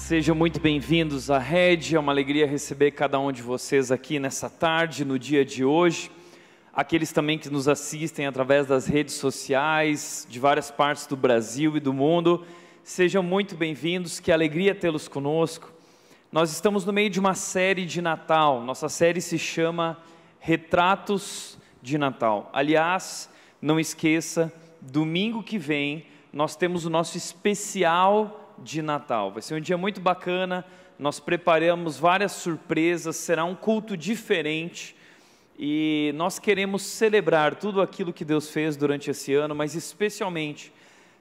Sejam muito bem-vindos à Rede, é uma alegria receber cada um de vocês aqui nessa tarde, no dia de hoje. Aqueles também que nos assistem através das redes sociais, de várias partes do Brasil e do mundo, sejam muito bem-vindos, que alegria tê-los conosco. Nós estamos no meio de uma série de Natal, nossa série se chama Retratos de Natal. Aliás, não esqueça, domingo que vem nós temos o nosso especial de Natal. Vai ser um dia muito bacana, nós preparamos várias surpresas, será um culto diferente e nós queremos celebrar tudo aquilo que Deus fez durante esse ano, mas especialmente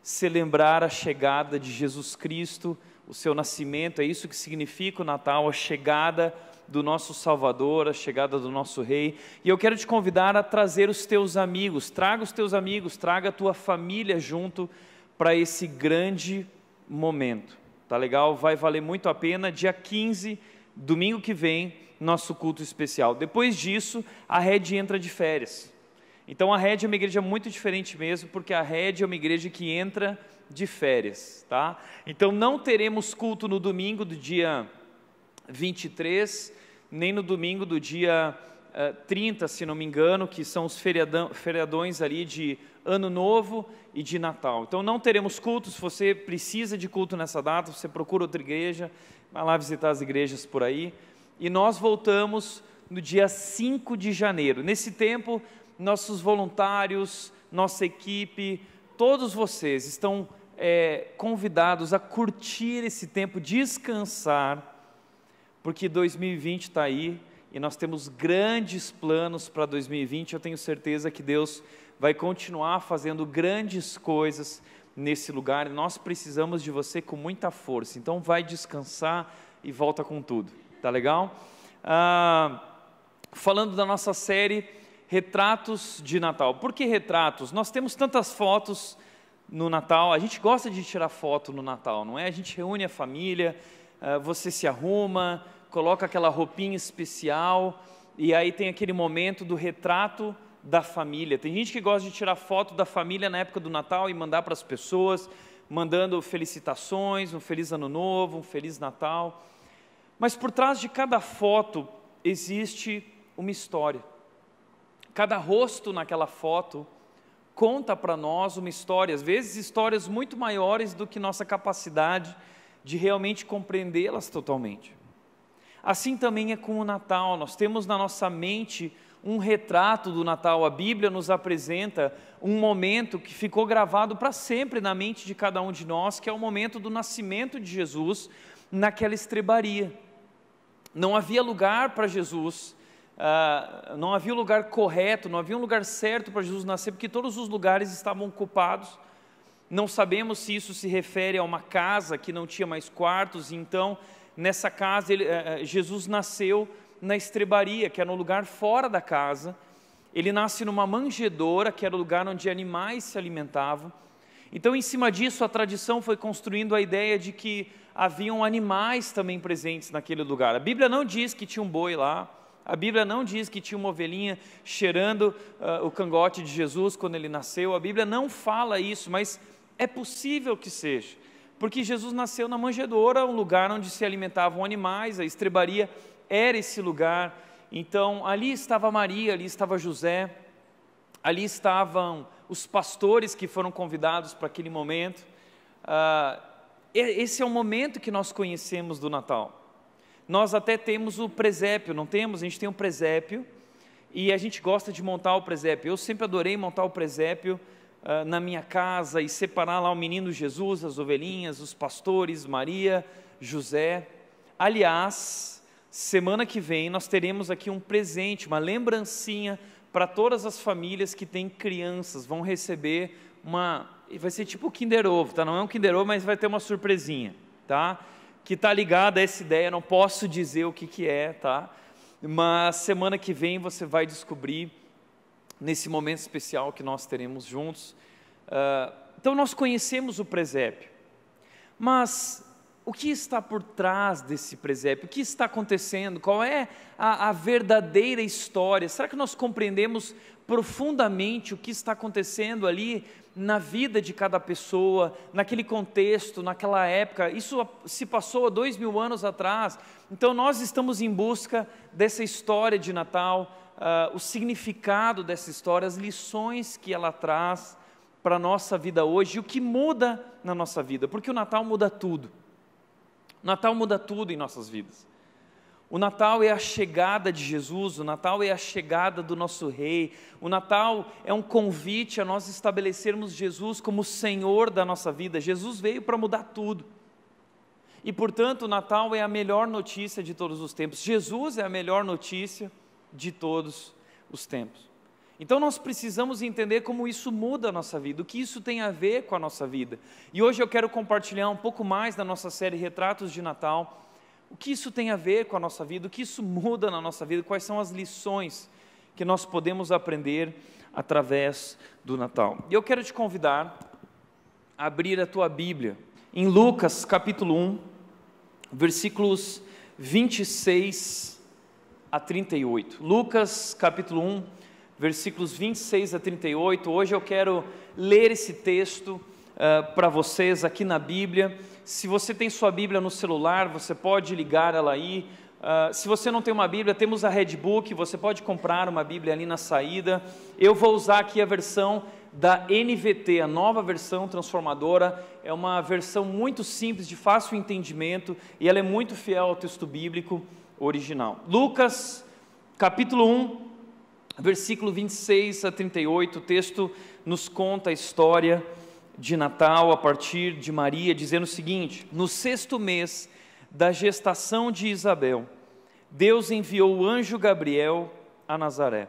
celebrar a chegada de Jesus Cristo, o seu nascimento. É isso que significa o Natal, a chegada do nosso Salvador, a chegada do nosso Rei. E eu quero te convidar a trazer os teus amigos, traga os teus amigos, traga a tua família junto para esse grande momento, tá legal? Vai valer muito a pena. Dia 15, domingo que vem, nosso culto especial. Depois disso, a Rede entra de férias. Então a Rede é uma igreja muito diferente mesmo, porque a Rede é uma igreja que entra de férias, tá? Então não teremos culto no domingo do dia 23, nem no domingo do dia 30, se não me engano, que são os feriadões ali de Ano Novo e de Natal. Então não teremos culto. Se você precisa de culto nessa data, você procura outra igreja, vai lá visitar as igrejas por aí. E nós voltamos no dia 5 de janeiro. Nesse tempo, nossos voluntários, nossa equipe, todos vocês estão convidados a curtir esse tempo, descansar, porque 2020 está aí e nós temos grandes planos para 2020. Eu tenho certeza que Deus vai continuar fazendo grandes coisas nesse lugar, e nós precisamos de você com muita força. Então vai descansar e volta com tudo, tá legal? Falando da nossa série Retratos de Natal. Por que retratos? Nós temos tantas fotos no Natal, a gente gosta de tirar foto no Natal, não é? A gente reúne a família, você se arruma, coloca aquela roupinha especial, e aí tem aquele momento do retrato da família. Tem gente que gosta de tirar foto da família na época do Natal e mandar para as pessoas, mandando felicitações, um feliz ano novo, um feliz Natal. Mas por trás de cada foto existe uma história. Cada rosto naquela foto conta para nós uma história, às vezes histórias muito maiores do que nossa capacidade de realmente compreendê-las totalmente. Assim também é com o Natal. Nós temos na nossa mente um retrato do Natal. A Bíblia nos apresenta um momento que ficou gravado para sempre na mente de cada um de nós, que é o momento do nascimento de Jesus naquela estrebaria. Não havia lugar para Jesus, não havia um lugar correto, não havia um lugar certo para Jesus nascer, porque todos os lugares estavam ocupados. Não sabemos se isso se refere a uma casa que não tinha mais quartos, e então nessa casa Jesus nasceu na estrebaria, que era um lugar fora da casa. Ele nasce numa manjedoura, que era o lugar onde animais se alimentavam. Então, em cima disso, a tradição foi construindo a ideia de que haviam animais também presentes naquele lugar. A Bíblia não diz que tinha um boi lá, a Bíblia não diz que tinha uma ovelhinha cheirando o cangote de Jesus quando ele nasceu. A Bíblia não fala isso, mas é possível que seja, porque Jesus nasceu na manjedoura, um lugar onde se alimentavam animais. A estrebaria era esse lugar. Então ali estava Maria, ali estava José, ali estavam os pastores que foram convidados para aquele momento. Esse é o momento que nós conhecemos do Natal. Nós até temos o presépio, não temos? A gente tem um presépio e a gente gosta de montar o presépio. Eu sempre adorei montar o presépio na minha casa e separar lá o menino Jesus, as ovelhinhas, os pastores, Maria, José. Aliás, semana que vem nós teremos aqui um presente, uma lembrancinha para todas as famílias que têm crianças. Vão receber vai ser tipo o Kinder Ovo, tá? Não é um Kinder Ovo, mas vai ter uma surpresinha, tá? Que está ligada a essa ideia. Não posso dizer o que é, tá? Mas semana que vem você vai descobrir, nesse momento especial que nós teremos juntos. Então nós conhecemos o presépio, mas o que está por trás desse presépio? O que está acontecendo? Qual é a verdadeira história? Será que nós compreendemos profundamente o que está acontecendo ali na vida de cada pessoa, naquele contexto, naquela época. Isso se passou há 2000 anos atrás. Então nós estamos em busca dessa história de Natal, o significado dessa história, as lições que ela traz para a nossa vida hoje, e o que muda na nossa vida, porque o Natal muda tudo. O Natal muda tudo em nossas vidas. O Natal é a chegada de Jesus, o Natal é a chegada do nosso Rei, o Natal é um convite a nós estabelecermos Jesus como Senhor da nossa vida. Jesus veio para mudar tudo, e portanto o Natal é a melhor notícia de todos os tempos. Jesus é a melhor notícia de todos os tempos. Então nós precisamos entender como isso muda a nossa vida, o que isso tem a ver com a nossa vida. E hoje eu quero compartilhar um pouco mais da nossa série Retratos de Natal, o que isso tem a ver com a nossa vida, o que isso muda na nossa vida, quais são as lições que nós podemos aprender através do Natal. E eu quero te convidar a abrir a tua Bíblia em Lucas capítulo 1, versículos 26 a 38. Lucas capítulo 1, versículos 26 a 38. Hoje eu quero ler esse texto para vocês aqui na Bíblia. Se você tem sua Bíblia no celular, você pode ligar ela aí. Se você não tem uma Bíblia, temos a Redbook, você pode comprar uma Bíblia ali na saída. Eu vou usar aqui a versão da NVT, a nova versão transformadora. É uma versão muito simples, de fácil entendimento, e ela é muito fiel ao texto bíblico original. Lucas, capítulo 1, versículo 26 a 38, o texto nos conta a história de Natal a partir de Maria, dizendo o seguinte: no 6º mês da gestação de Isabel, Deus enviou o anjo Gabriel a Nazaré,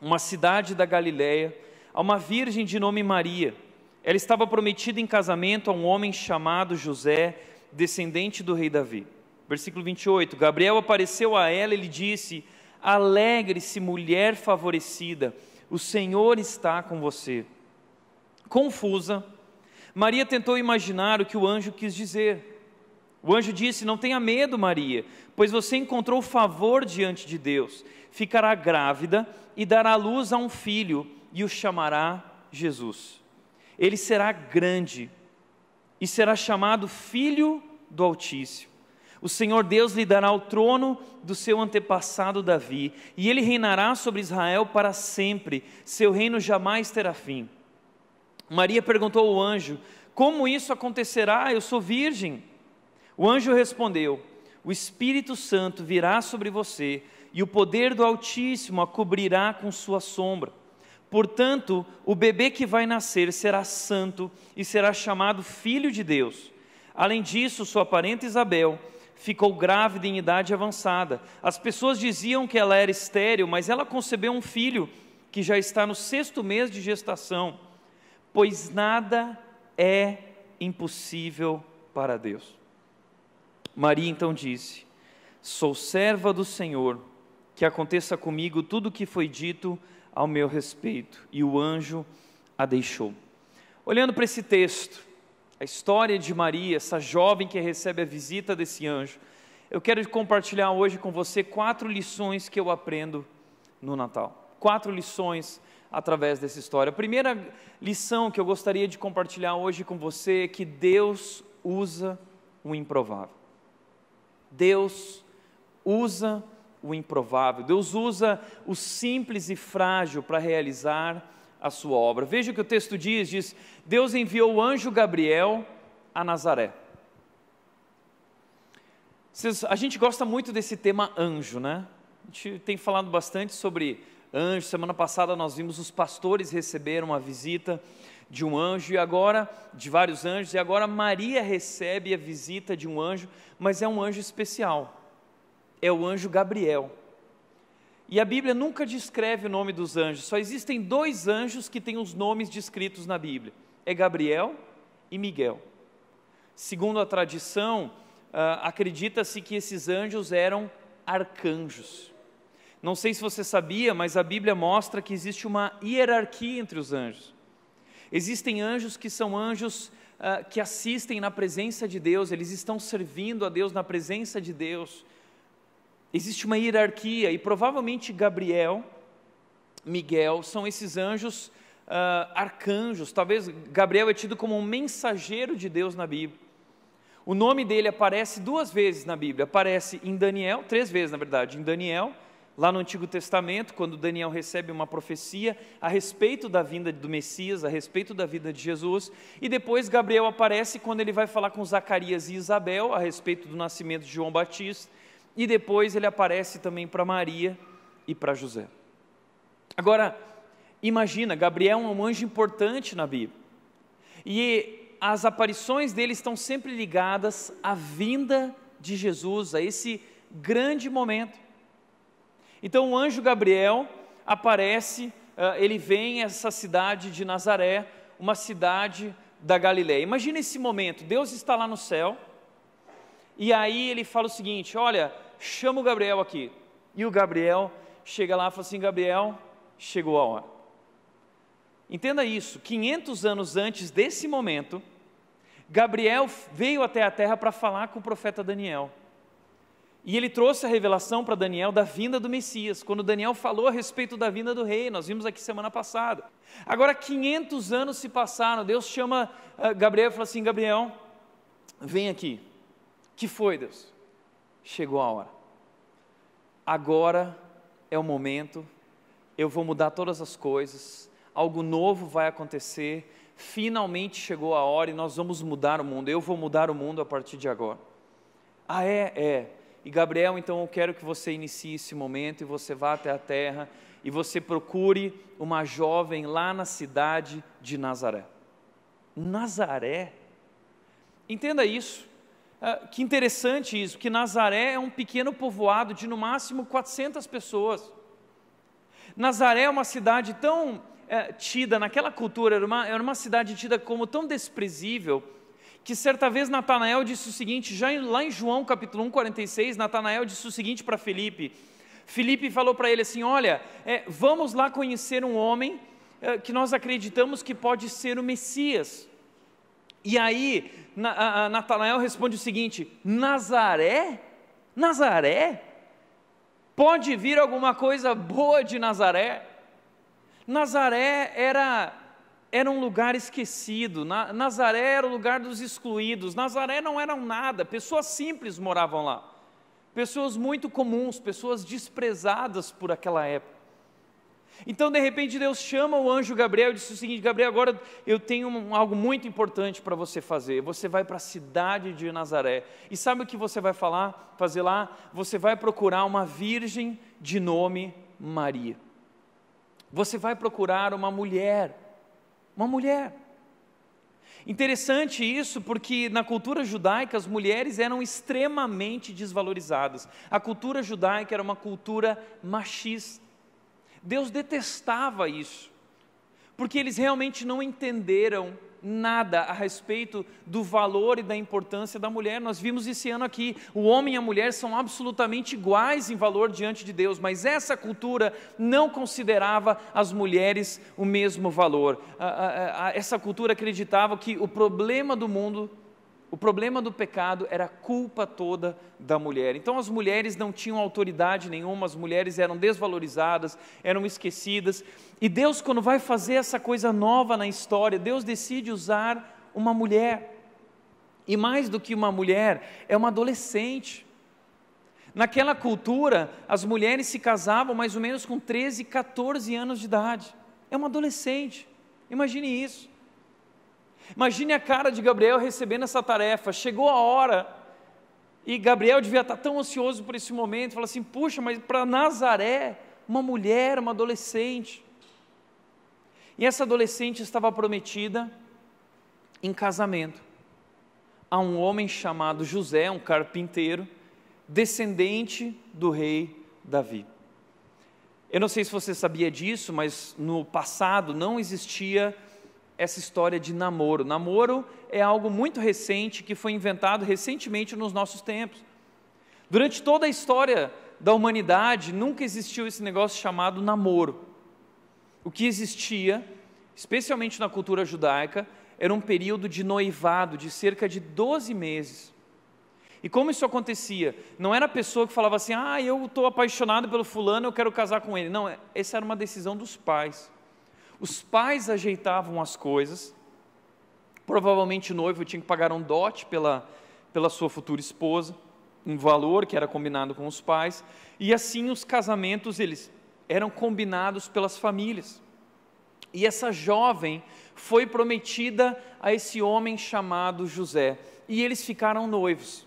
uma cidade da Galileia, a uma virgem de nome Maria. Ela estava prometida em casamento a um homem chamado José, descendente do rei Davi. Versículo 28, Gabriel apareceu a ela e lhe disse: alegre-se, mulher favorecida, o Senhor está com você. Confusa, Maria tentou imaginar o que o anjo quis dizer. O anjo disse: não tenha medo, Maria, pois você encontrou favor diante de Deus. Ficará grávida e dará à luz a um filho e o chamará Jesus. Ele será grande e será chamado Filho do Altíssimo. O Senhor Deus lhe dará o trono do seu antepassado Davi, e ele reinará sobre Israel para sempre. Seu reino jamais terá fim. Maria perguntou ao anjo: como isso acontecerá? Eu sou virgem. O anjo respondeu: o Espírito Santo virá sobre você, e o poder do Altíssimo a cobrirá com sua sombra. Portanto, o bebê que vai nascer será santo e será chamado Filho de Deus. Além disso, sua parenta Isabel ficou grávida em idade avançada. As pessoas diziam que ela era estéril, mas ela concebeu um filho que já está no 6º mês de gestação, pois nada é impossível para Deus. Maria então disse: sou serva do Senhor, que aconteça comigo tudo o que foi dito ao meu respeito. E o anjo a deixou. Olhando para esse texto, a história de Maria, essa jovem que recebe a visita desse anjo, eu quero compartilhar hoje com você 4 lições que eu aprendo no Natal. 4 lições através dessa história. A primeira lição que eu gostaria de compartilhar hoje com você é que Deus usa o improvável. Deus usa o improvável. Deus usa o simples e frágil para realizar a sua obra. Veja o que o texto diz: Deus enviou o anjo Gabriel a Nazaré. A gente gosta muito desse tema anjo, né? A gente tem falado bastante sobre anjo. Semana passada nós vimos os pastores receberam a visita de um anjo, e agora, de vários anjos, e agora Maria recebe a visita de um anjo, mas é um anjo especial, é o anjo Gabriel. E a Bíblia nunca descreve o nome dos anjos, só existem 2 anjos que têm os nomes descritos na Bíblia, é Gabriel e Miguel. Segundo a tradição, acredita-se que esses anjos eram arcanjos. Não sei se você sabia, mas a Bíblia mostra que existe uma hierarquia entre os anjos. Existem anjos que são anjos que assistem na presença de Deus, eles estão servindo a Deus na presença de Deus. Existe uma hierarquia, e provavelmente Gabriel, Miguel, são esses anjos arcanjos. Talvez Gabriel é tido como um mensageiro de Deus na Bíblia. O nome dele aparece 2 vezes na Bíblia, aparece em Daniel, 3 vezes na verdade, em Daniel, lá no Antigo Testamento, quando Daniel recebe uma profecia a respeito da vinda do Messias, a respeito da vida de Jesus, e depois Gabriel aparece quando ele vai falar com Zacarias e Isabel a respeito do nascimento de João Batista, e depois ele aparece também para Maria e para José. Agora, imagina, Gabriel é um anjo importante na Bíblia, e as aparições dele estão sempre ligadas à vinda de Jesus, a esse grande momento. Então o anjo Gabriel aparece, ele vem a essa cidade de Nazaré, uma cidade da Galileia. Imagina esse momento, Deus está lá no céu, e aí ele fala o seguinte: olha, chama o Gabriel aqui. E o Gabriel chega lá e fala assim: Gabriel, chegou a hora. Entenda isso, 500 anos antes desse momento, Gabriel veio até a terra para falar com o profeta Daniel. E ele trouxe a revelação para Daniel da vinda do Messias, quando Daniel falou a respeito da vinda do rei, nós vimos aqui semana passada. Agora 500 anos se passaram, Deus chama Gabriel e fala assim: Gabriel, vem aqui. Que foi, Deus? Chegou a hora. Agora é o momento, eu vou mudar todas as coisas, algo novo vai acontecer, finalmente chegou a hora e nós vamos mudar o mundo, eu vou mudar o mundo a partir de agora. Ah, é. E Gabriel, então eu quero que você inicie esse momento e você vá até a terra e você procure uma jovem lá na cidade de Nazaré. Nazaré? Entenda isso, que interessante isso, que Nazaré é um pequeno povoado de no máximo 400 pessoas. Nazaré é uma cidade tão tida, naquela cultura, era uma cidade tida como tão desprezível, que certa vez Natanael disse o seguinte, lá em João capítulo 1, 46, Natanael disse o seguinte para Filipe. Filipe falou para ele assim: olha, vamos lá conhecer um homem que nós acreditamos que pode ser o Messias. E aí Natanael responde o seguinte: Nazaré? Nazaré? Pode vir alguma coisa boa de Nazaré? Nazaré era um lugar esquecido, Nazaré era o lugar dos excluídos, Nazaré não era nada, pessoas simples moravam lá, pessoas muito comuns, pessoas desprezadas por aquela época. Então de repente Deus chama o anjo Gabriel e diz o seguinte: Gabriel, agora eu tenho algo muito importante para você fazer, você vai para a cidade de Nazaré, e sabe o que você vai fazer lá? Você vai procurar uma virgem de nome Maria, você vai procurar uma mulher. Interessante isso, porque na cultura judaica as mulheres eram extremamente desvalorizadas. A cultura judaica era uma cultura machista. Deus detestava isso, porque eles realmente não entenderam nada a respeito do valor e da importância da mulher. Nós vimos esse ano aqui, o homem e a mulher são absolutamente iguais em valor diante de Deus, mas essa cultura não considerava as mulheres o mesmo valor. Essa cultura acreditava que o problema do mundo, o problema do pecado era a culpa toda da mulher. Então as mulheres não tinham autoridade nenhuma, as mulheres eram desvalorizadas, eram esquecidas. E Deus, quando vai fazer essa coisa nova na história, Deus decide usar uma mulher. E mais do que uma mulher, é uma adolescente. Naquela cultura, as mulheres se casavam mais ou menos com 13, 14 anos de idade. É uma adolescente, imagine isso. Imagine a cara de Gabriel recebendo essa tarefa, chegou a hora, e Gabriel devia estar tão ansioso por esse momento, fala assim: puxa, mas para Nazaré, uma mulher, uma adolescente. E essa adolescente estava prometida em casamento a um homem chamado José, um carpinteiro, descendente do rei Davi. Eu não sei se você sabia disso, mas no passado não existia essa história de namoro. Namoro é algo muito recente, que foi inventado recentemente nos nossos tempos. Durante toda a história da humanidade, nunca existiu esse negócio chamado namoro. O que existia, especialmente na cultura judaica, era um período de noivado de cerca de 12 meses. E como isso acontecia? Não era a pessoa que falava assim: eu estou apaixonado pelo fulano, eu quero casar com ele. Não, essa era uma decisão dos pais. Os pais ajeitavam as coisas, provavelmente o noivo tinha que pagar um dote pela sua futura esposa, um valor que era combinado com os pais, e assim os casamentos eles eram combinados pelas famílias. E essa jovem foi prometida a esse homem chamado José, e eles ficaram noivos.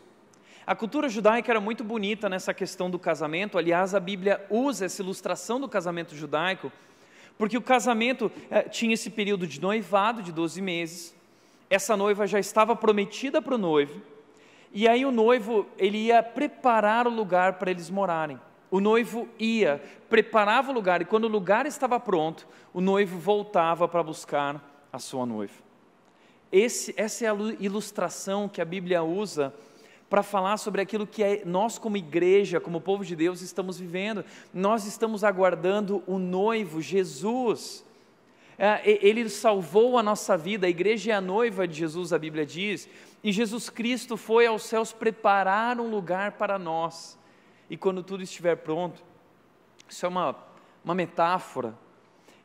A cultura judaica era muito bonita nessa questão do casamento. Aliás, a Bíblia usa essa ilustração do casamento judaico, porque o casamento tinha esse período de noivado de 12 meses, essa noiva já estava prometida para o noivo, e aí o noivo ele ia preparar o lugar para eles morarem. O noivo ia, preparava o lugar, e quando o lugar estava pronto, o noivo voltava para buscar a sua noiva. Essa é a ilustração que a Bíblia usa para falar sobre aquilo que nós como igreja, como povo de Deus estamos vivendo. Nós estamos aguardando o noivo, Jesus. Ele salvou a nossa vida, a igreja é a noiva de Jesus, a Bíblia diz, e Jesus Cristo foi aos céus preparar um lugar para nós, e quando tudo estiver pronto, isso é uma metáfora,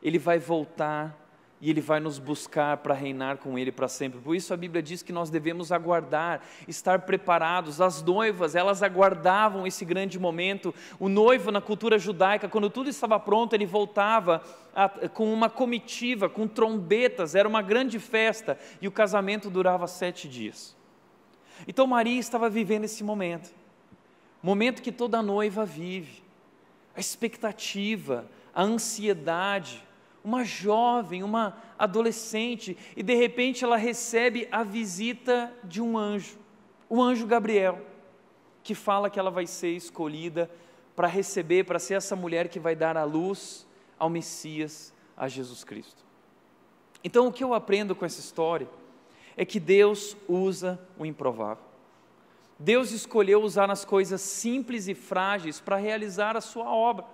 Ele vai voltar, e Ele vai nos buscar para reinar com Ele para sempre. Por isso a Bíblia diz que nós devemos aguardar, estar preparados. As noivas, elas aguardavam esse grande momento. O noivo na cultura judaica, quando tudo estava pronto, ele voltava com uma comitiva, com trombetas, era uma grande festa, e o casamento durava 7 dias. Então Maria estava vivendo esse momento que toda noiva vive, a expectativa, a ansiedade, uma jovem, uma adolescente, e de repente ela recebe a visita de um anjo, o anjo Gabriel, que fala que ela vai ser escolhida para receber, para ser essa mulher que vai dar a luz ao Messias, a Jesus Cristo. Então o que eu aprendo com essa história é que Deus usa o improvável. Deus escolheu usar as coisas simples e frágeis para realizar a sua obra.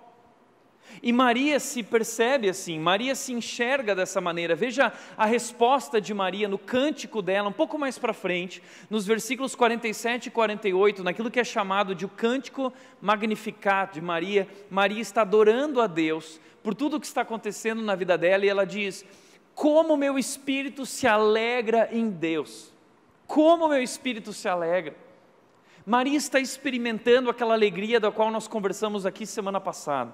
E Maria se percebe assim, Maria se enxerga dessa maneira. Veja a resposta de Maria no cântico dela, um pouco mais para frente, nos versículos 47 e 48, naquilo que é chamado de o cântico Magnificat de Maria. Maria está adorando a Deus por tudo o que está acontecendo na vida dela, e ela diz: como meu espírito se alegra em Deus, como meu espírito se alegra. Maria está experimentando aquela alegria da qual nós conversamos aqui semana passada.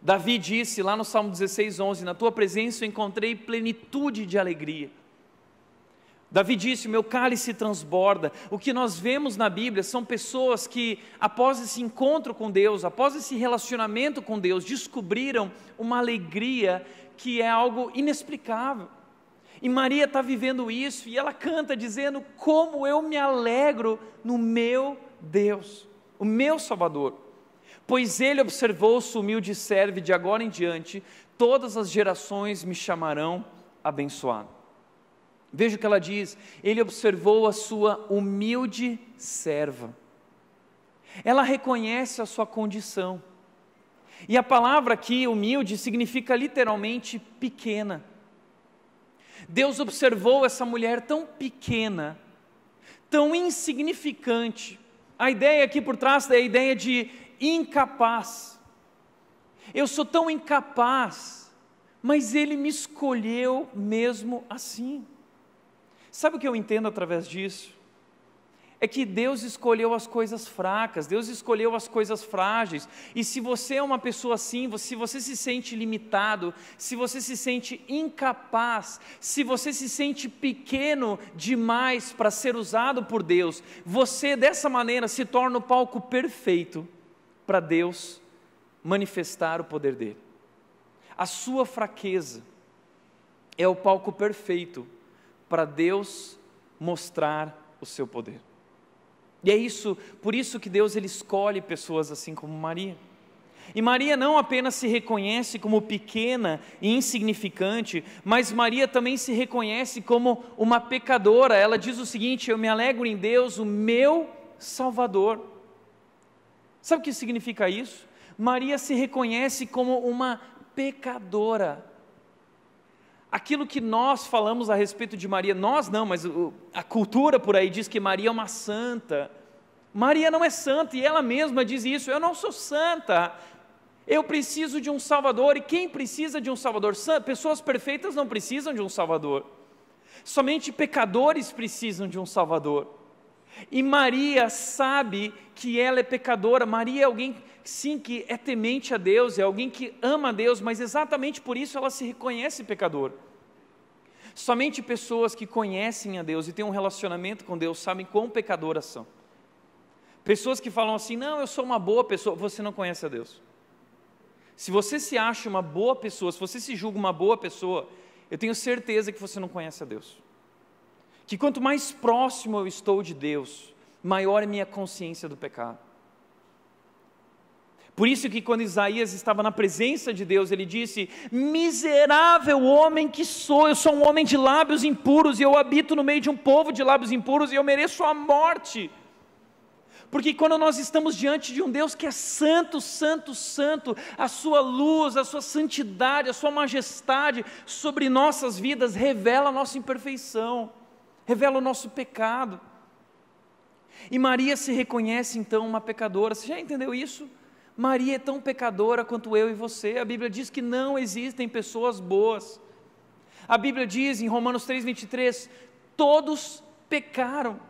Davi disse lá no Salmo 16:11, na tua presença eu encontrei plenitude de alegria. Davi disse, o meu cálice transborda. O que nós vemos na Bíblia são pessoas que, após esse encontro com Deus, após esse relacionamento com Deus, descobriram uma alegria que é algo inexplicável. E Maria está vivendo isso, e ela canta dizendo, como eu me alegro no meu Deus, o meu Salvador. Pois Ele observou-se humilde serve, de agora em diante, todas as gerações me chamarão abençoado. Veja o que ela diz, Ele observou a sua humilde serva. Ela reconhece a sua condição. E a palavra aqui, humilde, significa literalmente pequena. Deus observou essa mulher tão pequena, tão insignificante. A ideia aqui por trás é a ideia de incapaz. Eu sou tão incapaz, mas Ele me escolheu mesmo assim. Sabe o que eu entendo através disso? É que Deus escolheu as coisas fracas, Deus escolheu as coisas frágeis, e se você é uma pessoa assim, se você se sente limitado, se você se sente incapaz, se você se sente pequeno demais para ser usado por Deus, você dessa maneira se torna o palco perfeito para Deus manifestar o poder dele. A sua fraqueza é o palco perfeito para Deus mostrar o seu poder. E é isso, por isso que Deus ele escolhe pessoas assim como Maria. E Maria não apenas se reconhece como pequena e insignificante, mas Maria também se reconhece como uma pecadora. Ela diz o seguinte, eu me alegro em Deus, o meu Salvador. Sabe o que significa isso? Maria se reconhece como uma pecadora. Aquilo que nós falamos a respeito de Maria, nós não, mas a cultura por aí diz que Maria é uma santa. Maria não é santa, e ela mesma diz isso, eu não sou santa, Eu preciso de um Salvador, e quem precisa de um Salvador? Pessoas perfeitas não precisam de um Salvador, somente pecadores precisam de um Salvador. E Maria sabe que ela é pecadora. Maria é alguém, sim, que é temente a Deus, é alguém que ama a Deus, mas exatamente por isso ela se reconhece pecadora. Somente pessoas que conhecem a Deus e têm um relacionamento com Deus sabem quão pecadoras são. Pessoas que falam assim: não, eu sou uma boa pessoa. Você não conhece a Deus. Se você se acha uma boa pessoa, se você se julga uma boa pessoa, eu tenho certeza que você não conhece a Deus. Que quanto mais próximo eu estou de Deus, maior é minha consciência do pecado. Por isso que quando Isaías estava na presença de Deus, ele disse: miserável homem que sou, eu sou um homem de lábios impuros, e eu habito no meio de um povo de lábios impuros, e eu mereço a morte. Porque quando nós estamos diante de um Deus que é santo, santo, santo, a sua luz, a sua santidade, a sua majestade sobre nossas vidas revela a nossa imperfeição, revela o nosso pecado. E Maria se reconhece então uma pecadora. Você já entendeu isso? Maria é tão pecadora quanto eu e você. A Bíblia diz que não existem pessoas boas. A Bíblia diz em Romanos 3,23, todos pecaram.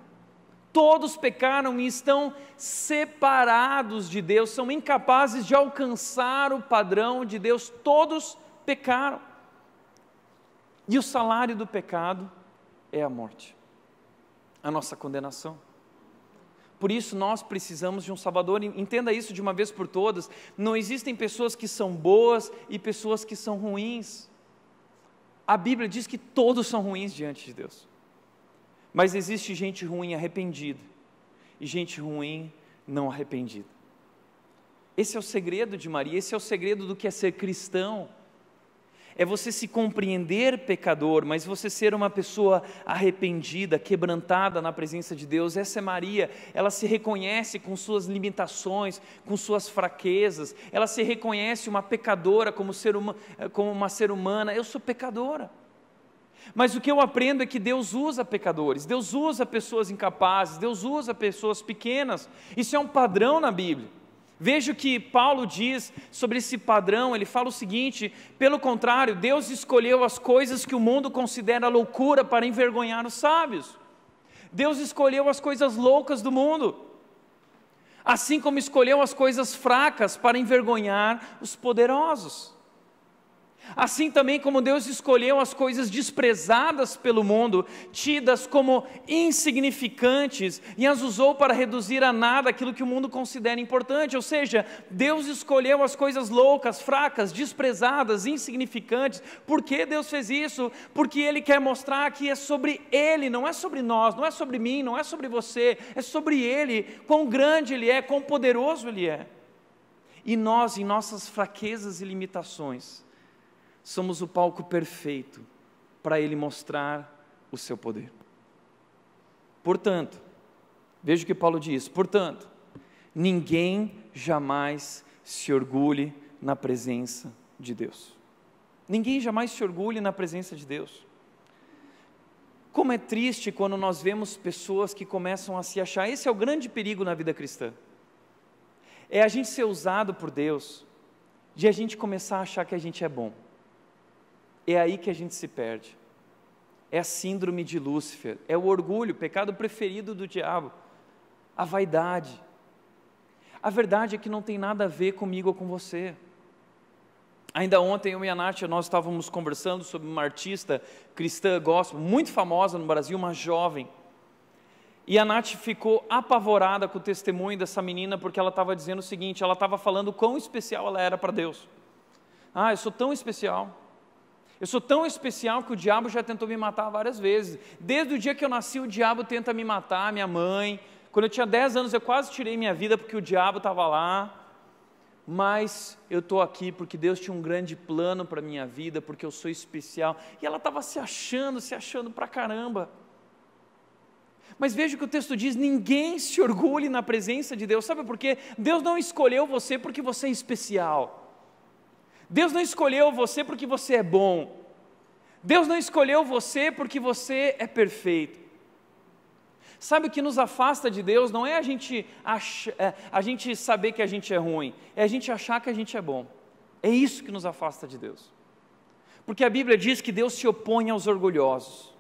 Todos pecaram e estão separados de Deus, são incapazes de alcançar o padrão de Deus. Todos pecaram. E o salário do pecado é a morte, a nossa condenação. Por isso nós precisamos de um Salvador. Entenda isso de uma vez por todas. Não existem pessoas que são boas e pessoas que são ruins. A Bíblia diz que todos são ruins diante de Deus. Mas existe gente ruim arrependida e gente ruim não arrependida. Esse é o segredo de Maria, esse é o segredo do que é ser cristão. É você se compreender pecador, mas você ser uma pessoa arrependida, quebrantada na presença de Deus. Essa é Maria, ela se reconhece com suas limitações, com suas fraquezas, ela se reconhece uma pecadora como uma ser humana. Eu sou pecadora. Mas o que eu aprendo é que Deus usa pecadores, Deus usa pessoas incapazes, Deus usa pessoas pequenas. Isso é um padrão na Bíblia. Veja o que Paulo diz sobre esse padrão. Ele fala o seguinte: pelo contrário, Deus escolheu as coisas que o mundo considera loucura para envergonhar os sábios. Deus escolheu as coisas loucas do mundo, assim como escolheu as coisas fracas para envergonhar os poderosos. Assim também como Deus escolheu as coisas desprezadas pelo mundo, tidas como insignificantes, e as usou para reduzir a nada aquilo que o mundo considera importante. Ou seja, Deus escolheu as coisas loucas, fracas, desprezadas, insignificantes. Por que Deus fez isso? Porque Ele quer mostrar que é sobre Ele, não é sobre nós, não é sobre mim, não é sobre você, é sobre Ele, quão grande Ele é, quão poderoso Ele é. E nós, em nossas fraquezas e limitações, somos o palco perfeito para Ele mostrar o seu poder. Portanto, veja o que Paulo diz: portanto, ninguém jamais se orgulhe na presença de Deus. Ninguém jamais se orgulhe na presença de Deus. Como é triste quando nós vemos pessoas que começam a se achar. Esse é o grande perigo na vida cristã. É a gente ser usado por Deus, de a gente começar a achar que a gente é bom. É aí que a gente se perde. É a síndrome de Lúcifer, é o orgulho, o pecado preferido do diabo, a vaidade. A verdade é que não tem nada a ver comigo ou com você. Ainda ontem eu e a Nath, nós estávamos conversando sobre uma artista cristã gospel, muito famosa no Brasil, uma jovem. E a Nath ficou apavorada com o testemunho dessa menina, porque ela estava dizendo o seguinte, ela estava falando quão especial ela era para Deus. Eu sou tão especial. Eu sou tão especial que o diabo já tentou me matar várias vezes. Desde o dia que eu nasci, o diabo tenta me matar, minha mãe. Quando eu tinha 10 anos, eu quase tirei minha vida porque o diabo estava lá. Mas eu estou aqui porque Deus tinha um grande plano para a minha vida, porque eu sou especial. E ela estava se achando pra caramba. Mas veja o que o texto diz: ninguém se orgulhe na presença de Deus. Sabe por quê? Deus não escolheu você porque você é especial. Deus não escolheu você porque você é bom. Deus não escolheu você porque você é perfeito. Sabe o que nos afasta de Deus? Não é a gente saber que a gente é ruim, é a gente achar que a gente é bom. É isso que nos afasta de Deus. Porque a Bíblia diz que Deus se opõe aos orgulhosos.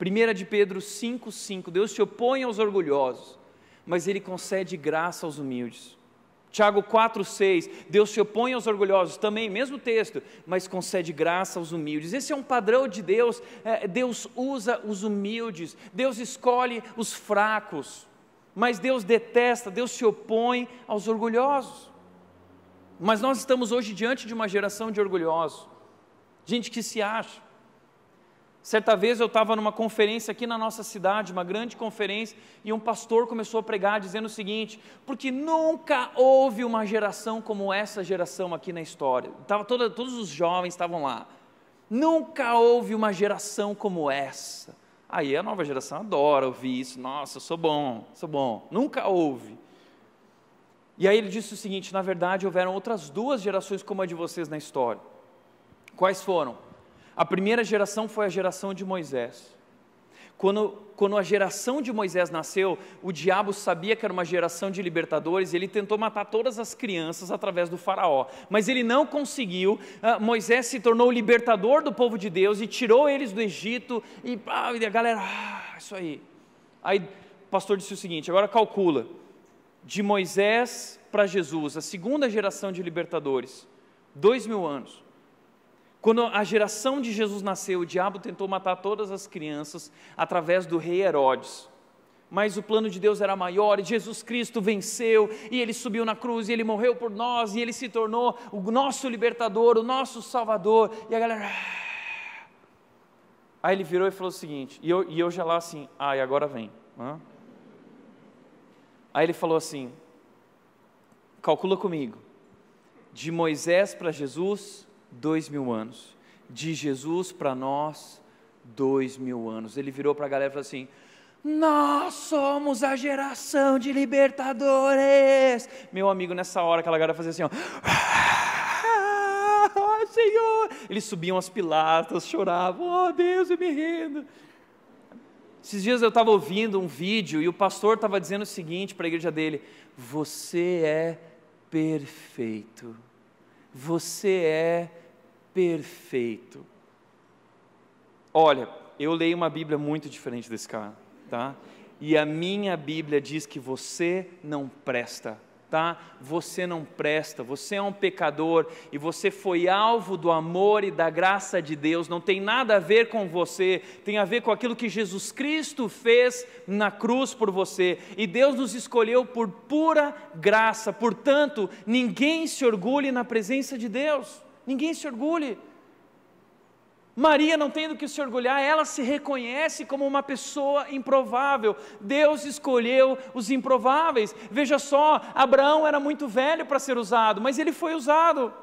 1 de Pedro 5,5, Deus se opõe aos orgulhosos, mas Ele concede graça aos humildes. Tiago 4,6, Deus se opõe aos orgulhosos, também, mesmo texto, mas concede graça aos humildes. Esse é um padrão de Deus, Deus usa os humildes, Deus escolhe os fracos, mas Deus detesta, Deus se opõe aos orgulhosos. Mas nós estamos hoje diante de uma geração de orgulhosos, gente que se acha. Certa vez eu estava numa conferência aqui na nossa cidade, uma grande conferência, e um pastor começou a pregar dizendo o seguinte: porque nunca houve uma geração como essa geração aqui na história. Todos os jovens estavam lá. Nunca houve uma geração como essa. Aí a nova geração adora ouvir isso. Nossa, eu sou bom. Nunca houve. E aí ele disse o seguinte: na verdade houveram outras 2 gerações como a de vocês na história. Quais foram? A primeira geração foi a geração de Moisés. Quando a geração de Moisés nasceu, o diabo sabia que era uma geração de libertadores, e ele tentou matar todas as crianças através do faraó, mas ele não conseguiu. Moisés se tornou o libertador do povo de Deus, e tirou eles do Egito, e a galera, isso aí. Aí o pastor disse o seguinte: agora calcula, de Moisés para Jesus, a segunda geração de libertadores, 2000 anos. Quando a geração de Jesus nasceu, o diabo tentou matar todas as crianças através do rei Herodes. Mas o plano de Deus era maior, e Jesus Cristo venceu, e Ele subiu na cruz, e Ele morreu por nós, e Ele se tornou o nosso libertador, o nosso salvador. E a galera... Aí Ele virou e falou o seguinte, e eu já lá assim, e agora vem. Aí Ele falou assim, calcula comigo, de Moisés para Jesus... 2000 anos, de Jesus para nós, 2000 anos. Ele virou para a galera e falou assim: nós somos a geração de libertadores. Meu amigo, nessa hora aquela galera fazia assim, Senhor. Eles subiam as pilatas, choravam, Deus, eu me rendo. Esses dias eu estava ouvindo um vídeo e o pastor estava dizendo o seguinte para a igreja dele: você é perfeito, você é perfeito. Olha, eu leio uma Bíblia muito diferente desse cara, tá? E a minha Bíblia diz que você não presta, tá? Você não presta, você é um pecador, e você foi alvo do amor e da graça de Deus. Não tem nada a ver com você, tem a ver com aquilo que Jesus Cristo fez na cruz por você, e Deus nos escolheu por pura graça. Portanto, ninguém se orgulhe na presença de Deus. Ninguém se orgulhe. Maria não tem do que se orgulhar, ela se reconhece como uma pessoa improvável. Deus escolheu os improváveis. Veja só, Abraão era muito velho para ser usado, mas ele foi usado.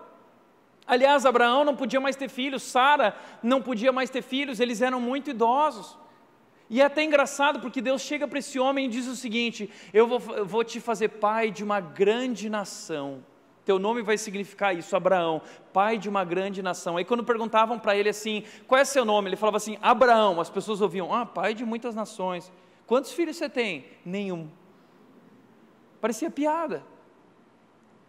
Aliás, Abraão não podia mais ter filhos, Sara não podia mais ter filhos, eles eram muito idosos. E é até engraçado, porque Deus chega para esse homem e diz o seguinte: eu vou te fazer pai de uma grande nação. Teu nome vai significar isso, Abraão, pai de uma grande nação. Aí quando perguntavam para ele assim, qual é seu nome? Ele falava assim, Abraão. As pessoas ouviam, pai de muitas nações. Quantos filhos você tem? Nenhum. Parecia piada.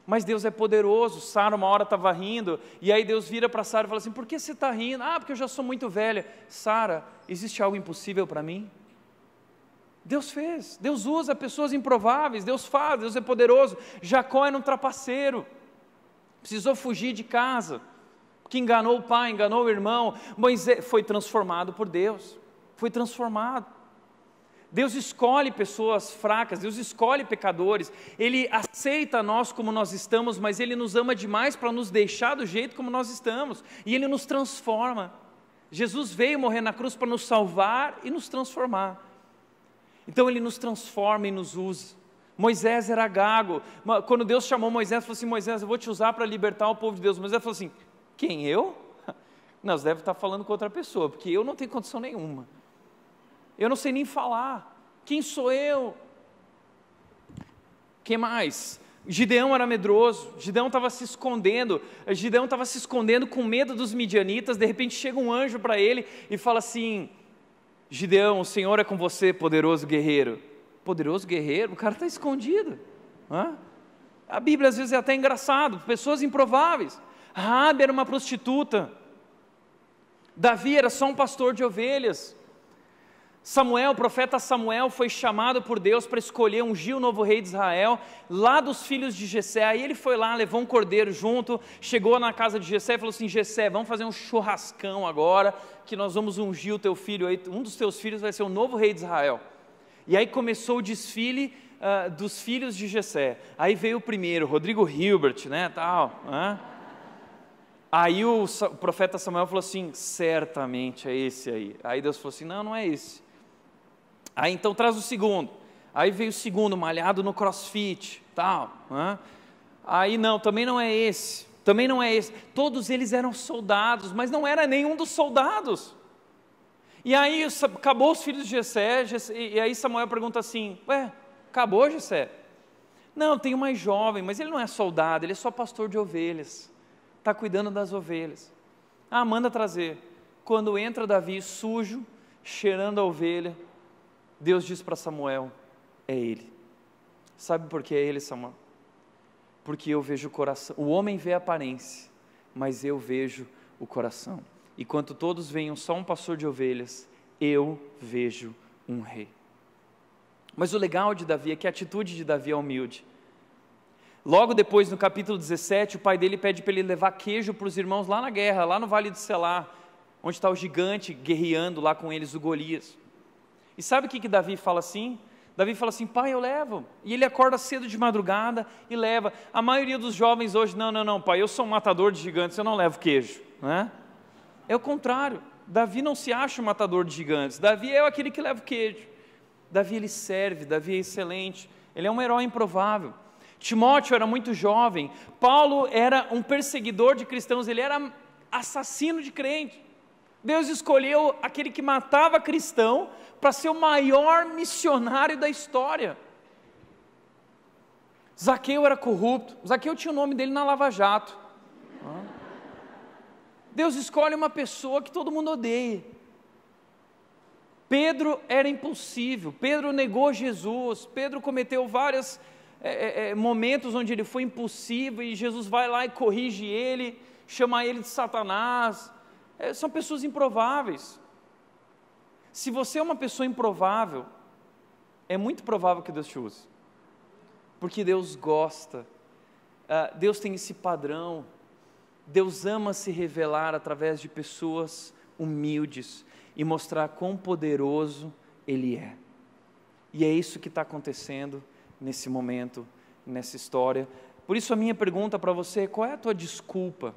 Mas Deus é poderoso. Sara uma hora estava rindo, e aí Deus vira para Sara e fala assim, por que você está rindo? Porque eu já sou muito velha. Sara, existe algo impossível para mim? Deus fez, Deus usa pessoas improváveis, Deus faz, Deus é poderoso. Jacó era um trapaceiro, precisou fugir de casa, porque enganou o pai, enganou o irmão. Moisés foi transformado por Deus, foi transformado. Deus escolhe pessoas fracas, Deus escolhe pecadores, Ele aceita nós como nós estamos, mas Ele nos ama demais para nos deixar do jeito como nós estamos, e Ele nos transforma. Jesus veio morrer na cruz para nos salvar e nos transformar. Então Ele nos transforma e nos usa. Moisés era gago. Quando Deus chamou Moisés, falou assim, Moisés, eu vou te usar para libertar o povo de Deus. Moisés falou assim, quem, eu? Não, você deve estar falando com outra pessoa, porque eu não tenho condição nenhuma. Eu não sei nem falar. Quem sou eu? Quem mais? Gideão era medroso, Gideão estava se escondendo com medo dos midianitas. De repente chega um anjo para ele e fala assim, Gideão, o Senhor é com você, poderoso guerreiro. Poderoso guerreiro? O cara está escondido. A Bíblia às vezes é até engraçado, pessoas improváveis. Raabe era uma prostituta. Davi era só um pastor de ovelhas. Samuel, o profeta Samuel, foi chamado por Deus para escolher, ungir o novo rei de Israel, lá dos filhos de Jessé. Aí ele foi lá, levou um cordeiro junto, chegou na casa de Jessé e falou assim: Jessé, vamos fazer um churrascão agora, que nós vamos ungir o teu filho aí, um dos teus filhos vai ser o novo rei de Israel. E aí começou o desfile dos filhos de Jessé. Aí veio o primeiro, Rodrigo Hilbert, né, tal. Aí o profeta Samuel falou assim: certamente é esse aí. Aí Deus falou assim: não, não é esse. Aí então traz o segundo. Aí veio o segundo, malhado no crossfit, tal. Aí não, também não é esse. Também não é esse. Todos eles eram soldados, mas não era nenhum dos soldados. E aí acabou os filhos de Jessé, e aí Samuel pergunta assim: acabou, Jessé? Não, tem um mais jovem, mas ele não é soldado, ele é só pastor de ovelhas. Está cuidando das ovelhas. Manda trazer. Quando entra Davi sujo, cheirando a ovelha, Deus diz para Samuel: é ele. Sabe por que é ele, Samuel? Porque eu vejo o coração. O homem vê a aparência, mas eu vejo o coração. E quando todos veem só um pastor de ovelhas, eu vejo um rei. Mas o legal de Davi é que a atitude de Davi é humilde. Logo depois, no capítulo 17, o pai dele pede para ele levar queijo para os irmãos lá na guerra, lá no Vale de Selá, onde está o gigante guerreando lá com eles, o Golias. E sabe o que Davi fala assim? Davi fala assim: pai, eu levo. E ele acorda cedo de madrugada e leva. A maioria dos jovens hoje: não, pai, eu sou um matador de gigantes, eu não levo queijo. É o contrário. Davi não se acha um matador de gigantes. Davi é aquele que leva o queijo. Davi ele serve, Davi é excelente. Ele é um herói improvável. Timóteo era muito jovem. Paulo era um perseguidor de cristãos, ele era assassino de crente. Deus escolheu aquele que matava cristão para ser o maior missionário da história. Zaqueu era corrupto. Zaqueu tinha o nome dele na Lava Jato. Deus escolhe uma pessoa que todo mundo odeia. Pedro era impulsivo. Pedro negou Jesus. Pedro cometeu vários momentos onde ele foi impulsivo e Jesus vai lá e corrige ele, chama ele de Satanás. São pessoas improváveis. Se você é uma pessoa improvável, é muito provável que Deus te use, porque Deus gosta, Deus tem esse padrão. Deus ama se revelar através de pessoas humildes e mostrar quão poderoso Ele é. E é isso que está acontecendo nesse momento, nessa história. Por isso a minha pergunta para você é: qual é a tua desculpa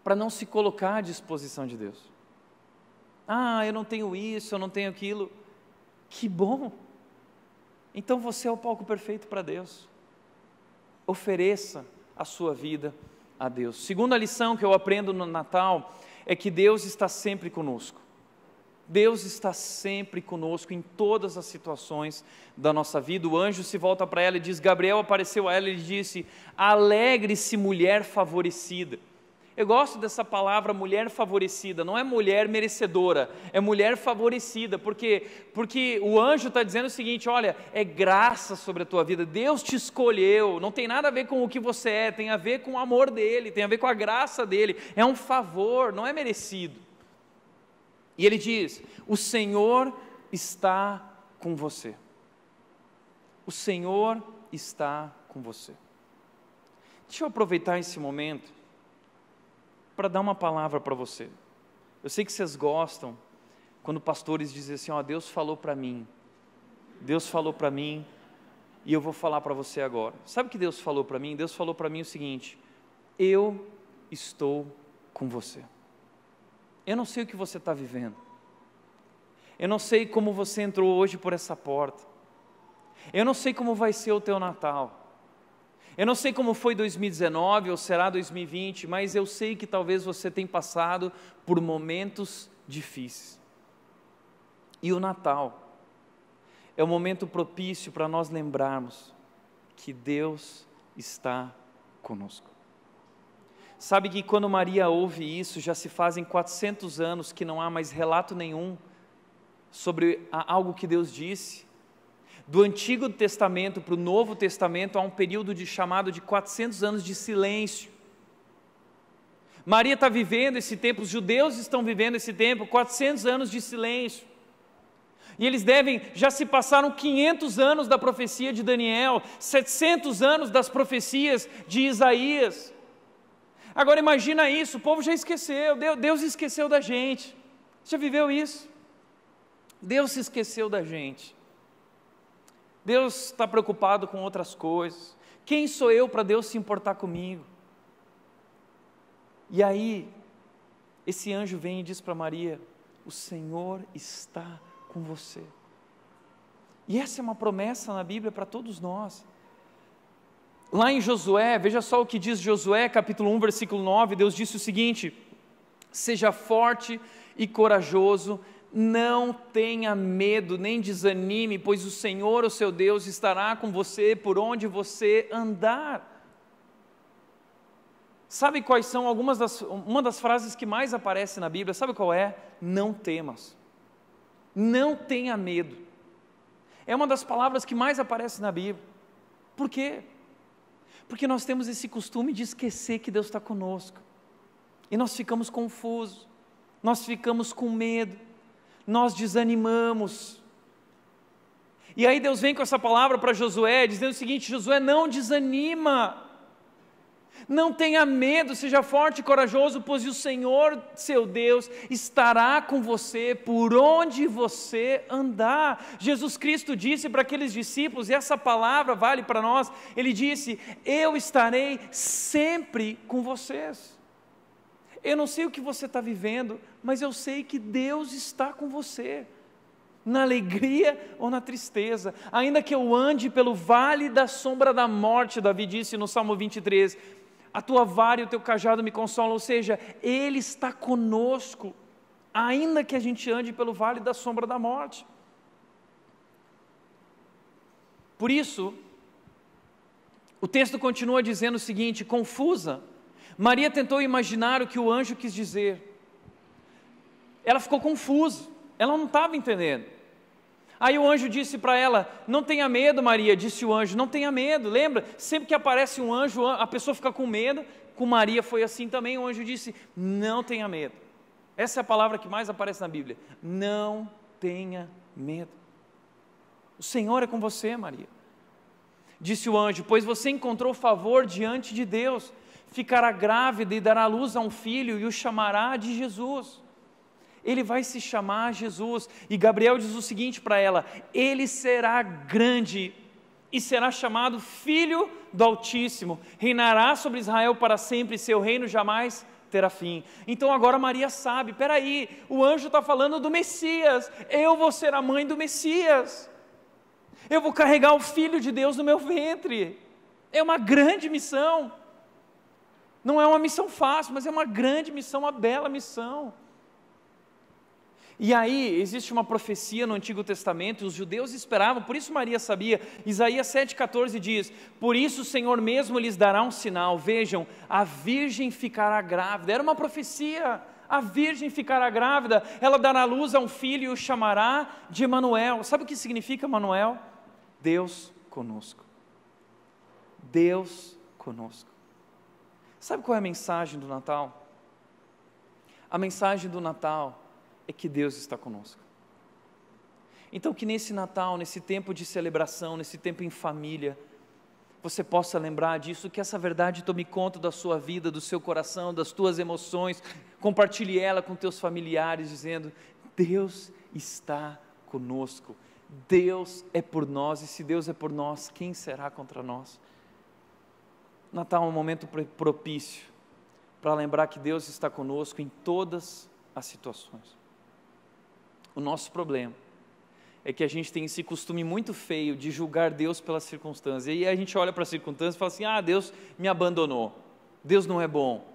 para não se colocar à disposição de Deus? Eu não tenho isso, eu não tenho aquilo. Que bom! Então você é o palco perfeito para Deus. Ofereça a sua vida a Deus. Segunda lição que eu aprendo no Natal é que Deus está sempre conosco. Deus está sempre conosco em todas as situações da nossa vida. O anjo se volta para ela e diz: Gabriel apareceu a ela e disse: alegre-se, mulher favorecida. Eu gosto dessa palavra mulher favorecida, não é mulher merecedora, é mulher favorecida, porque o anjo está dizendo o seguinte: olha, é graça sobre a tua vida, Deus te escolheu, não tem nada a ver com o que você é, tem a ver com o amor dEle, tem a ver com a graça dEle, é um favor, não é merecido. E ele diz: o Senhor está com você. O Senhor está com você. Deixa eu aproveitar esse momento para dar uma palavra para você. Eu sei que vocês gostam quando pastores dizem assim: Deus falou para mim, Deus falou para mim, e eu vou falar para você agora. Sabe o que Deus falou para mim? Deus falou para mim o seguinte: eu estou com você. Eu não sei o que você está vivendo, eu não sei como você entrou hoje por essa porta, eu não sei como vai ser o teu Natal, eu não sei como foi 2019 ou será 2020, mas eu sei que talvez você tenha passado por momentos difíceis. E o Natal é o momento propício para nós lembrarmos que Deus está conosco. Sabe que quando Maria ouve isso, já se fazem 400 anos que não há mais relato nenhum sobre algo que Deus disse. Do Antigo Testamento para o Novo Testamento há um período chamado de 400 anos de silêncio. Maria está vivendo esse tempo, os judeus estão vivendo esse tempo, 400 anos de silêncio. E eles já se passaram 500 anos da profecia de Daniel, 700 anos das profecias de Isaías. Agora imagina isso, o povo já esqueceu, Deus esqueceu da gente. Você já viveu isso? Deus se esqueceu da gente. Deus está preocupado com outras coisas. Quem sou eu para Deus se importar comigo? E aí, esse anjo vem e diz para Maria: o Senhor está com você. E essa é uma promessa na Bíblia para todos nós. Lá em Josué, veja só o que diz Josué, capítulo 1, versículo 9, Deus disse o seguinte: seja forte e corajoso, não tenha medo, nem desanime, pois o Senhor, o seu Deus, estará com você por onde você andar. Sabe quais são uma das frases que mais aparece na Bíblia? Sabe qual é? Não temas. Não tenha medo. É uma das palavras que mais aparece na Bíblia. Por quê? Porque nós temos esse costume de esquecer que Deus está conosco. E nós ficamos confusos, nós ficamos com medo, nós desanimamos. E aí Deus vem com essa palavra para Josué, dizendo o seguinte: Josué, não desanima, não tenha medo, seja forte e corajoso, pois o Senhor, seu Deus, estará com você por onde você andar. Jesus Cristo disse para aqueles discípulos, e essa palavra vale para nós, Ele disse: eu estarei sempre com vocês. Eu não sei o que você está vivendo, mas eu sei que Deus está com você, na alegria ou na tristeza. Ainda que eu ande pelo vale da sombra da morte, Davi disse no Salmo 23, a tua vara e o teu cajado me consolam, ou seja, Ele está conosco, ainda que a gente ande pelo vale da sombra da morte. Por isso, o texto continua dizendo o seguinte: confusa, Maria tentou imaginar o que o anjo quis dizer. Ela ficou confusa, ela não estava entendendo. Aí o anjo disse para ela: não tenha medo, Maria, disse o anjo, não tenha medo. Lembra, sempre que aparece um anjo, a pessoa fica com medo. Com Maria foi assim também, o anjo disse: não tenha medo. Essa é a palavra que mais aparece na Bíblia, não tenha medo. O Senhor é com você, Maria. Disse o anjo: pois você encontrou favor diante de Deus, ficará grávida e dará luz a um filho e o chamará de Jesus. Ele vai se chamar Jesus. E Gabriel diz o seguinte para ela: ele será grande e será chamado Filho do Altíssimo, reinará sobre Israel para sempre, e seu reino jamais terá fim. Então agora Maria sabe, espera aí, o anjo está falando do Messias, eu vou ser a mãe do Messias, eu vou carregar o Filho de Deus no meu ventre. É uma grande missão, não é uma missão fácil, mas é uma grande missão, uma bela missão. E aí, existe uma profecia no Antigo Testamento, e os judeus esperavam, por isso Maria sabia. Isaías 7,14 diz: por isso o Senhor mesmo lhes dará um sinal, vejam, a virgem ficará grávida. Era uma profecia, a virgem ficará grávida, ela dará luz a um filho e o chamará de Emanuel. Sabe o que significa Emanuel? Deus conosco. Deus conosco. Sabe qual é a mensagem do Natal? A mensagem do Natal é que Deus está conosco. Então que nesse Natal, nesse tempo de celebração, nesse tempo em família, você possa lembrar disso, que essa verdade tome conta da sua vida, do seu coração, das tuas emoções, compartilhe ela com teus familiares, dizendo: Deus está conosco, Deus é por nós, e se Deus é por nós, quem será contra nós? Natal é um momento propício para lembrar que Deus está conosco em todas as situações. O nosso problema é que a gente tem esse costume muito feio de julgar Deus pelas circunstâncias. E aí a gente olha para as circunstâncias e fala assim: Deus me abandonou, Deus não é bom.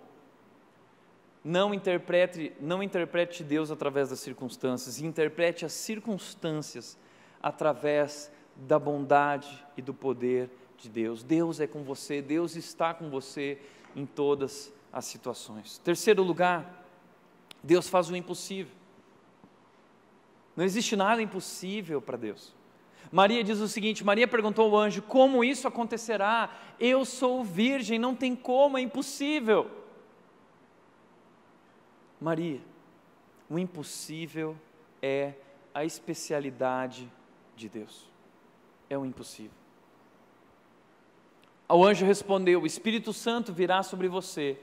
Não interprete Deus através das circunstâncias, interprete as circunstâncias através da bondade e do poder de Deus. Deus é com você, Deus está com você em todas as situações. Terceiro lugar, Deus faz o impossível. Não existe nada impossível para Deus. Maria diz o seguinte, Maria perguntou ao anjo, como isso acontecerá? Eu sou virgem, não tem como, é impossível. Maria, o impossível é a especialidade de Deus. É o impossível. O anjo respondeu, o Espírito Santo virá sobre você,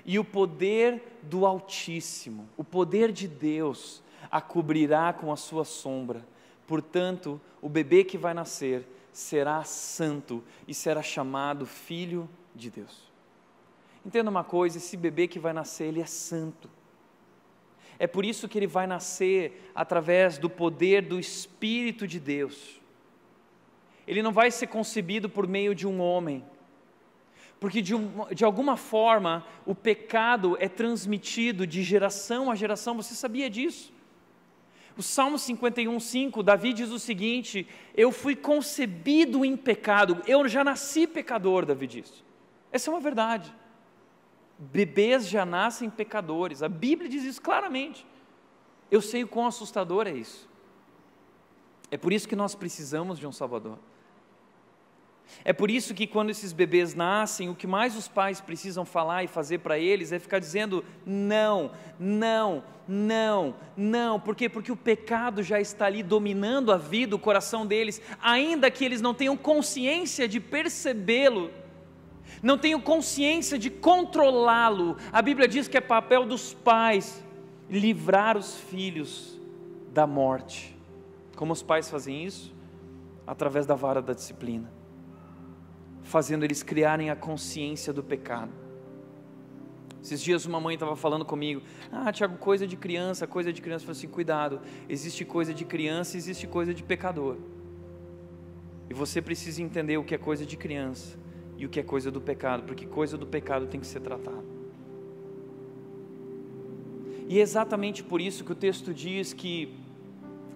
e o poder do Altíssimo, o poder de Deus, a cobrirá com a sua sombra. Portanto, o bebê que vai nascer será santo e será chamado Filho de Deus. Entenda uma coisa, esse bebê que vai nascer, ele é santo. É por isso que ele vai nascer através do poder do Espírito de Deus. Ele não vai ser concebido por meio de um homem, porque de alguma forma o pecado é transmitido de geração a geração, você sabia disso? O Salmo 51:5, Davi diz o seguinte, eu fui concebido em pecado, eu já nasci pecador, Davi diz. Essa é uma verdade. Bebês já nascem pecadores, a Bíblia diz isso claramente. Eu sei o quão assustador é isso. É por isso que nós precisamos de um Salvador. É por isso que quando esses bebês nascem, o que mais os pais precisam falar e fazer para eles é ficar dizendo não, não, não, não. Por quê? Porque o pecado já está ali dominando a vida, o coração deles, ainda que eles não tenham consciência de percebê-lo, não tenham consciência de controlá-lo. A Bíblia diz que é papel dos pais livrar os filhos da morte. Como os pais fazem isso? Através da vara da disciplina, fazendo eles criarem a consciência do pecado. Esses dias uma mãe estava falando comigo, Tiago, coisa de criança. Eu falei assim, cuidado, existe coisa de criança e existe coisa de pecador, e você precisa entender o que é coisa de criança e o que é coisa do pecado, porque coisa do pecado tem que ser tratada. E é exatamente por isso que o texto diz que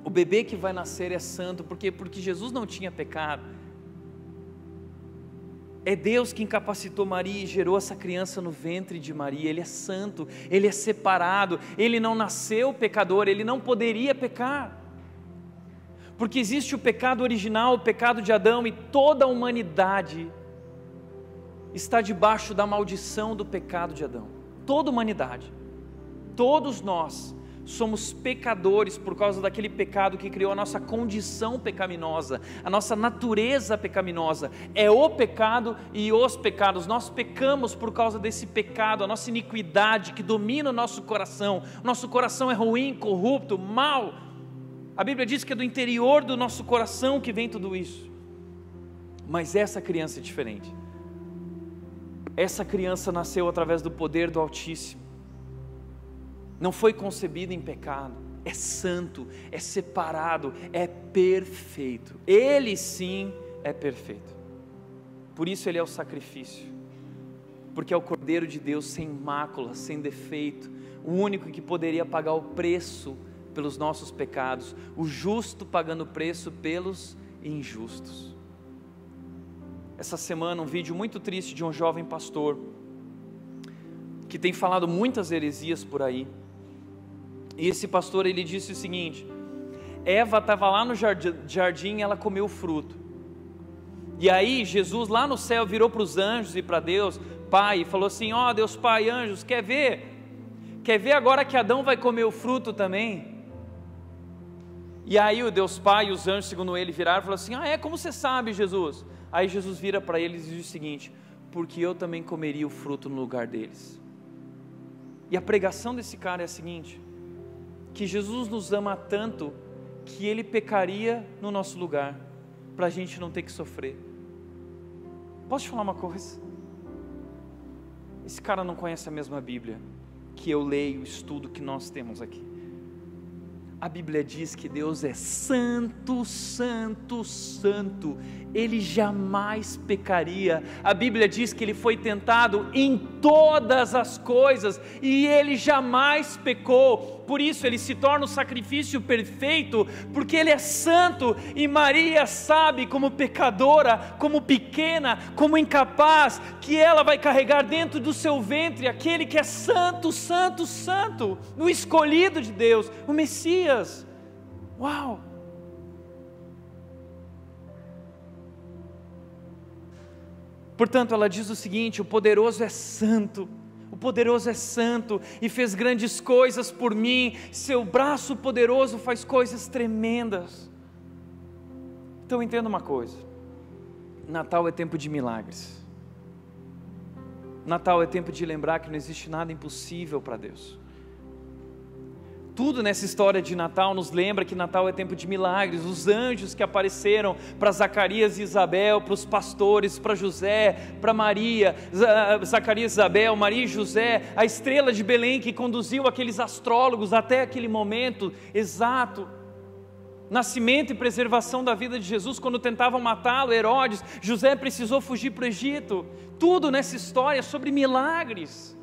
o bebê que vai nascer é santo, porque Jesus não tinha pecado. É Deus que incapacitou Maria e gerou essa criança no ventre de Maria. Ele é santo, ele é separado, ele não nasceu pecador, ele não poderia pecar. Porque existe o pecado original, o pecado de Adão, e toda a humanidade está debaixo da maldição do pecado de Adão. Toda a humanidade, todos nós somos pecadores por causa daquele pecado que criou a nossa condição pecaminosa, a nossa natureza pecaminosa. É o pecado e os pecados. Nós pecamos por causa desse pecado, a nossa iniquidade que domina o nosso coração. Nosso coração é ruim, corrupto, mau. A Bíblia diz que é do interior do nosso coração que vem tudo isso. Mas essa criança é diferente. Essa criança nasceu através do poder do Altíssimo. Não foi concebido em pecado, é santo, é separado, é perfeito. Ele sim é perfeito. Por isso ele é o sacrifício, porque é o Cordeiro de Deus sem mácula, sem defeito, o único que poderia pagar o preço pelos nossos pecados, o justo pagando o preço pelos injustos. Essa semana um vídeo muito triste de um jovem pastor, que tem falado muitas heresias por aí. E esse pastor, ele disse o seguinte: Eva estava lá no jardim e ela comeu o fruto. E aí Jesus lá no céu virou para os anjos e para Deus Pai e falou assim: Deus Pai, anjos, quer ver agora que Adão vai comer o fruto também? E aí o Deus Pai e os anjos, segundo ele, viraram e falaram assim: como você sabe, Jesus? Aí Jesus vira para eles e diz o seguinte: porque eu também comeria o fruto no lugar deles. E a pregação desse cara é a seguinte: que Jesus nos ama tanto que Ele pecaria no nosso lugar, para a gente não ter que sofrer. Posso te falar uma coisa? Esse cara não conhece a mesma Bíblia que eu leio, estudo, que nós temos aqui. A Bíblia diz que Deus é santo, santo, santo. Ele jamais pecaria. A Bíblia diz que Ele foi tentado em todas as coisas e Ele jamais pecou. Por isso Ele se torna o sacrifício perfeito, porque Ele é santo. E Maria sabe, como pecadora, como pequena, como incapaz, que ela vai carregar dentro do seu ventre aquele que é santo, santo, santo, o escolhido de Deus, o Messias. Uau! Portanto, ela diz o seguinte: o poderoso é santo, o poderoso é santo e fez grandes coisas por mim, seu braço poderoso faz coisas tremendas. Então entenda uma coisa, Natal é tempo de milagres, Natal é tempo de lembrar que não existe nada impossível para Deus. Tudo nessa história de Natal nos lembra que Natal é tempo de milagres. Os anjos que apareceram para Zacarias e Isabel, para os pastores, para José, para Maria, Zacarias e Isabel, Maria e José, a estrela de Belém que conduziu aqueles astrólogos até aquele momento exato, nascimento e preservação da vida de Jesus. Quando tentavam matá-lo, Herodes, José precisou fugir para o Egito. Tudo nessa história é sobre milagres.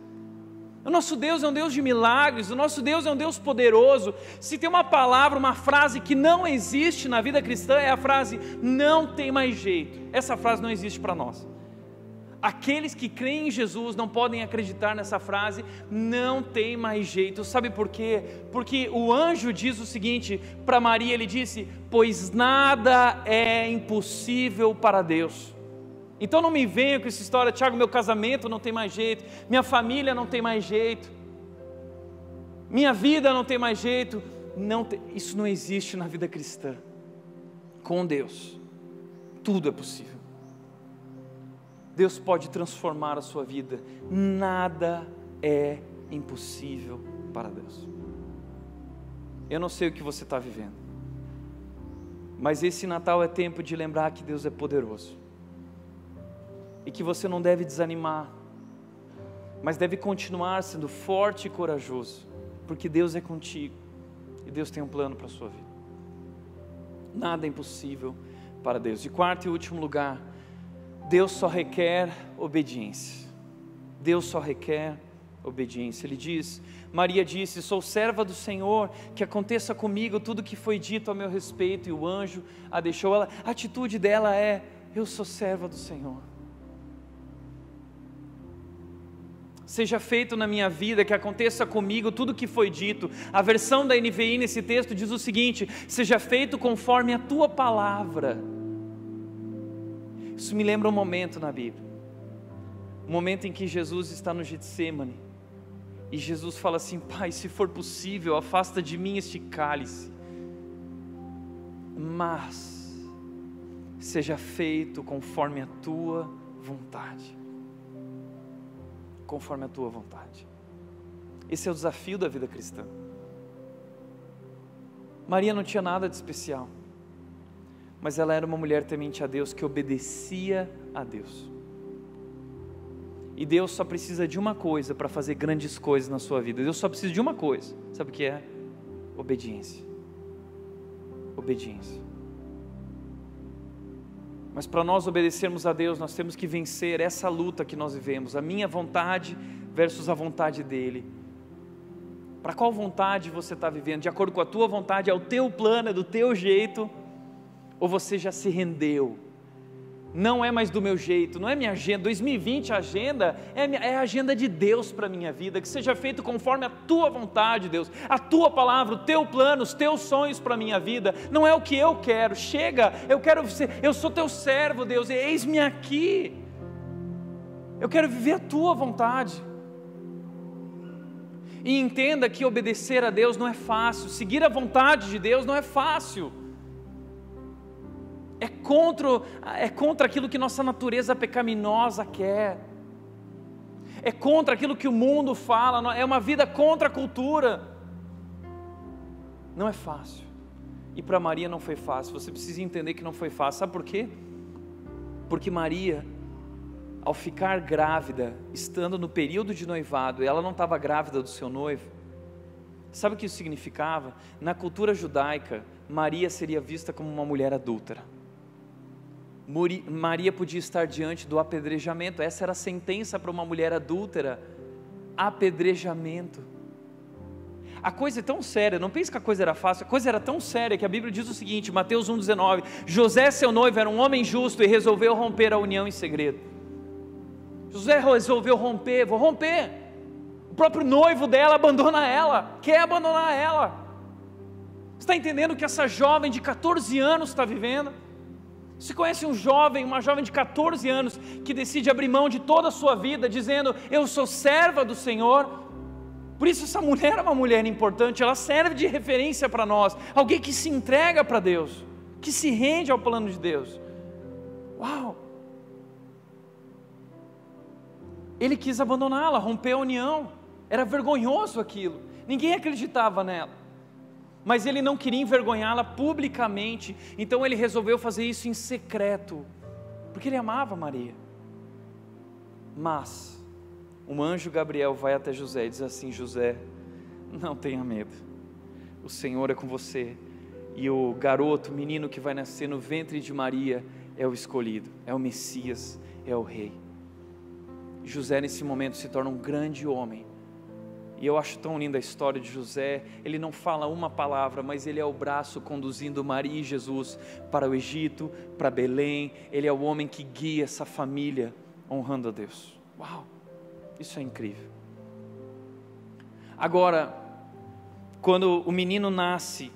O nosso Deus é um Deus de milagres, o nosso Deus é um Deus poderoso. Se tem uma palavra, uma frase que não existe na vida cristã, é a frase, não tem mais jeito. Essa frase não existe para nós. Aqueles que creem em Jesus não podem acreditar nessa frase, não tem mais jeito. Sabe por quê? Porque o anjo diz o seguinte para Maria, ele disse, pois nada é impossível para Deus. Então não me venha com essa história, Tiago, meu casamento não tem mais jeito, minha família não tem mais jeito, minha vida não tem mais jeito. Isso não existe na vida cristã. Com Deus, tudo é possível. Deus pode transformar a sua vida, nada é impossível para Deus. Eu não sei o que você está vivendo, mas esse Natal é tempo de lembrar que Deus é poderoso. E que você não deve desanimar, mas deve continuar sendo forte e corajoso, porque Deus é contigo, e Deus tem um plano para a sua vida. Nada é impossível para Deus. E quarto e último lugar, Deus só requer obediência. Deus só requer obediência. Ele diz, Maria disse, sou serva do Senhor, que aconteça comigo tudo que foi dito a meu respeito, e o anjo a deixou. A atitude dela é, eu sou serva do Senhor. Seja feito na minha vida, que aconteça comigo tudo o que foi dito. A versão da NVI nesse texto diz o seguinte, seja feito conforme a tua palavra. Isso me lembra um momento na Bíblia, o momento em que Jesus está no Getsêmani, e Jesus fala assim, Pai, se for possível, afasta de mim este cálice, mas seja feito conforme a tua vontade. Conforme a tua vontade. Esse é o desafio da vida cristã. Maria não tinha nada de especial, mas ela era uma mulher temente a Deus, que obedecia a Deus. E Deus só precisa de uma coisa para fazer grandes coisas na sua vida. Deus só precisa de uma coisa, sabe o que é? Obediência. Obediência. Mas para nós obedecermos a Deus, nós temos que vencer essa luta que nós vivemos, a minha vontade versus a vontade dEle. Para qual vontade você está vivendo? De acordo com a tua vontade, é o teu plano, é do teu jeito, ou você já se rendeu? Não é mais do meu jeito, não é minha agenda. 2020 a agenda é a agenda de Deus para a minha vida, que seja feito conforme a tua vontade, Deus, a tua palavra, o teu plano, os teus sonhos para a minha vida. Não é o que eu quero, chega, eu sou teu servo, Deus, e eis-me aqui, eu quero viver a tua vontade. E entenda que obedecer a Deus não é fácil, seguir a vontade de Deus não é fácil. É contra aquilo que nossa natureza pecaminosa quer, é contra aquilo que o mundo fala, é uma vida contra a cultura. Não é fácil, e para Maria não foi fácil. Você precisa entender que não foi fácil. Sabe por quê? Porque Maria, ao ficar grávida, estando no período de noivado, ela não estava grávida do seu noivo. Sabe o que isso significava? Na cultura judaica, Maria seria vista como uma mulher adúltera. Maria podia estar diante do apedrejamento. Essa era a sentença para uma mulher adúltera: apedrejamento. A coisa é tão séria, não pense que a coisa era fácil, a coisa era tão séria que a Bíblia diz o seguinte, Mateus 1,19, José, seu noivo, era um homem justo e resolveu romper a união em segredo. José resolveu romper, vou romper. O próprio noivo dela abandona ela, quer abandonar ela. está entendendo o que essa jovem de 14 anos está vivendo? Você conhece um jovem, uma jovem de 14 anos, que decide abrir mão de toda a sua vida, dizendo, eu sou serva do Senhor? Por isso essa mulher é uma mulher importante, ela serve de referência para nós, alguém que se entrega para Deus, que se rende ao plano de Deus. Uau! Ele quis abandoná-la, romper a união, era vergonhoso aquilo, ninguém acreditava nela. Mas ele não queria envergonhá-la publicamente, então ele resolveu fazer isso em secreto, porque ele amava Maria. Mas um anjo Gabriel vai até José e diz assim, José, não tenha medo, o Senhor é com você, e o garoto, o menino que vai nascer no ventre de Maria, é o escolhido, é o Messias, é o Rei. José nesse momento se torna um grande homem, e eu acho tão linda a história de José. Ele não fala uma palavra, mas ele é o braço conduzindo Maria e Jesus para o Egito, para Belém. Ele é o homem que guia essa família honrando a Deus. Uau, isso é incrível. Agora, quando o menino nasce,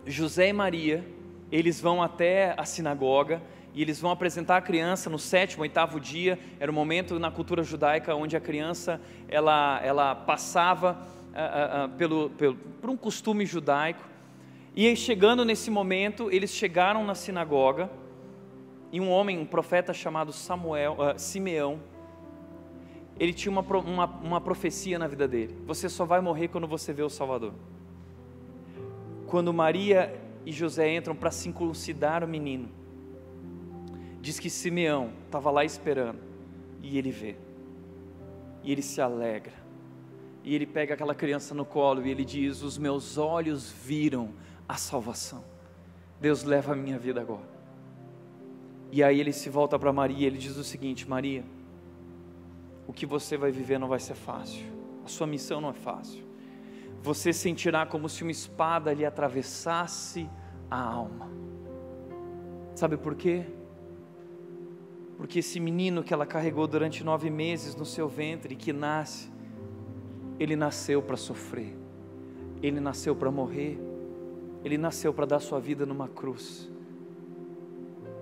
José e Maria, eles vão até a sinagoga e eles vão apresentar a criança no 7º, 8º dia. Era o momento na cultura judaica onde a criança ela passava por um costume judaico. E aí, chegando nesse momento, eles chegaram na sinagoga e um homem, um profeta chamado Simeão, ele tinha uma profecia na vida dele: você só vai morrer quando você vê o Salvador. Quando Maria e José entram para circuncidar o menino, diz que Simeão estava lá esperando, e ele vê, e ele se alegra, e ele pega aquela criança no colo, e ele diz, os meus olhos viram a salvação, Deus leva a minha vida agora. E aí ele se volta para Maria, ele diz o seguinte, Maria, o que você vai viver não vai ser fácil, a sua missão não é fácil, você sentirá como se uma espada lhe atravessasse a alma. Sabe por quê? Porque esse menino que ela carregou durante 9 meses no seu ventre, que nasce, ele nasceu para sofrer, ele nasceu para morrer, ele nasceu para dar sua vida numa cruz.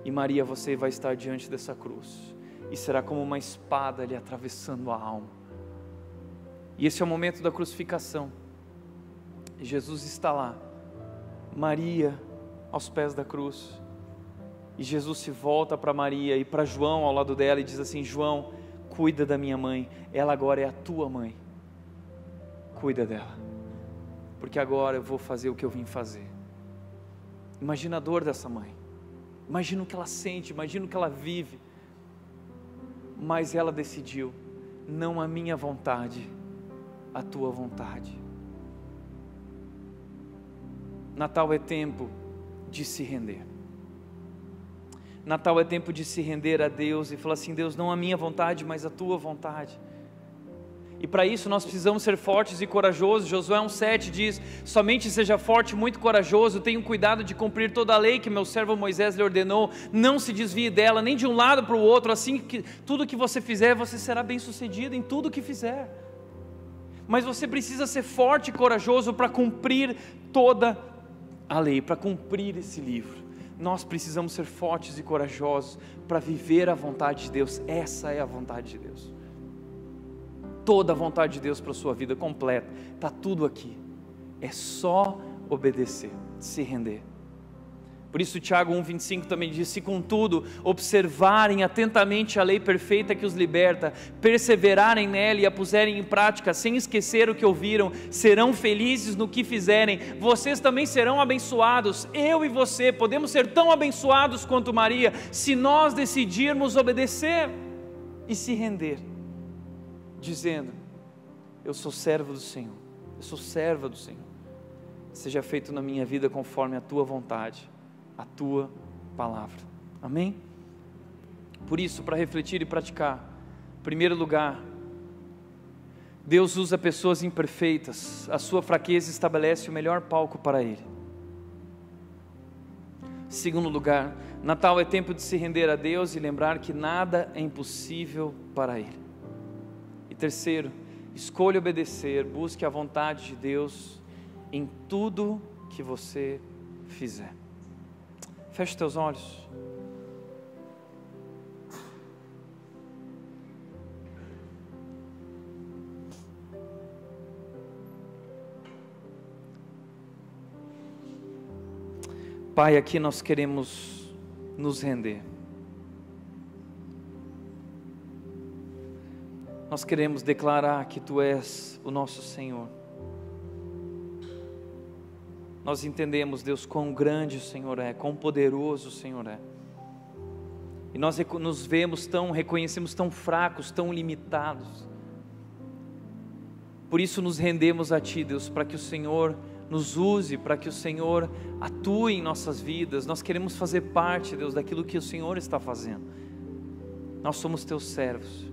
E Maria, você vai estar diante dessa cruz, e será como uma espada lhe atravessando a alma. E esse é o momento da crucificação. Jesus está lá, Maria aos pés da cruz. E Jesus se volta para Maria e para João ao lado dela e diz assim, João, cuida da minha mãe, ela agora é a tua mãe, cuida dela, porque agora eu vou fazer o que eu vim fazer. Imagina a dor dessa mãe, imagina o que ela sente, imagina o que ela vive, mas ela decidiu, não a minha vontade, a tua vontade. Natal é tempo de se render. Natal é tempo de se render a Deus e falar assim, Deus, não a minha vontade, mas a tua vontade. E para isso nós precisamos ser fortes e corajosos. Josué 1,7 diz, somente seja forte e muito corajoso, tenha cuidado de cumprir toda a lei que meu servo Moisés lhe ordenou, não se desvie dela, nem de um lado para o outro, assim que tudo que você fizer, você será bem sucedido em tudo que fizer. Mas você precisa ser forte e corajoso para cumprir toda a lei, para cumprir esse livro. Nós precisamos ser fortes e corajosos para viver a vontade de Deus. Essa é a vontade de Deus. Toda a vontade de Deus para a sua vida completa, está tudo aqui. É só obedecer, se render. Por isso Tiago 1,25 também diz, se contudo observarem atentamente a lei perfeita que os liberta, perseverarem nela e a puserem em prática, sem esquecer o que ouviram, serão felizes no que fizerem, vocês também serão abençoados. Eu e você podemos ser tão abençoados quanto Maria, se nós decidirmos obedecer e se render, dizendo, eu sou servo do Senhor, eu sou serva do Senhor, seja feito na minha vida conforme a tua vontade, a tua palavra, amém? Por isso, para refletir e praticar, em primeiro lugar, Deus usa pessoas imperfeitas, a sua fraqueza estabelece o melhor palco para Ele. Segundo lugar, Natal é tempo de se render a Deus e lembrar que nada é impossível para Ele. E terceiro, escolha obedecer, busque a vontade de Deus em tudo que você fizer. Feche teus olhos. Pai, aqui nós queremos nos render. Nós queremos declarar que Tu és o nosso Senhor. Nós entendemos, Deus, quão grande o Senhor é, quão poderoso o Senhor é. E nós nos reconhecemos tão fracos, tão limitados. Por isso nos rendemos a Ti, Deus, para que o Senhor nos use, para que o Senhor atue em nossas vidas. Nós queremos fazer parte, Deus, daquilo que o Senhor está fazendo. Nós somos Teus servos.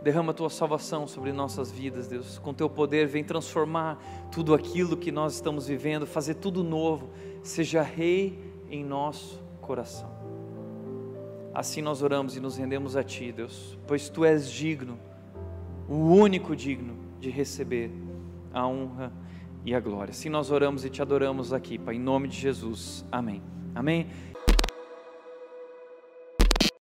Derrama a Tua salvação sobre nossas vidas, Deus. Com Teu poder vem transformar tudo aquilo que nós estamos vivendo, fazer tudo novo. Seja Rei em nosso coração. Assim nós oramos e nos rendemos a Ti, Deus, pois Tu és digno, o único digno de receber a honra e a glória. Assim nós oramos e Te adoramos aqui, Pai, em nome de Jesus. Amém. Amém.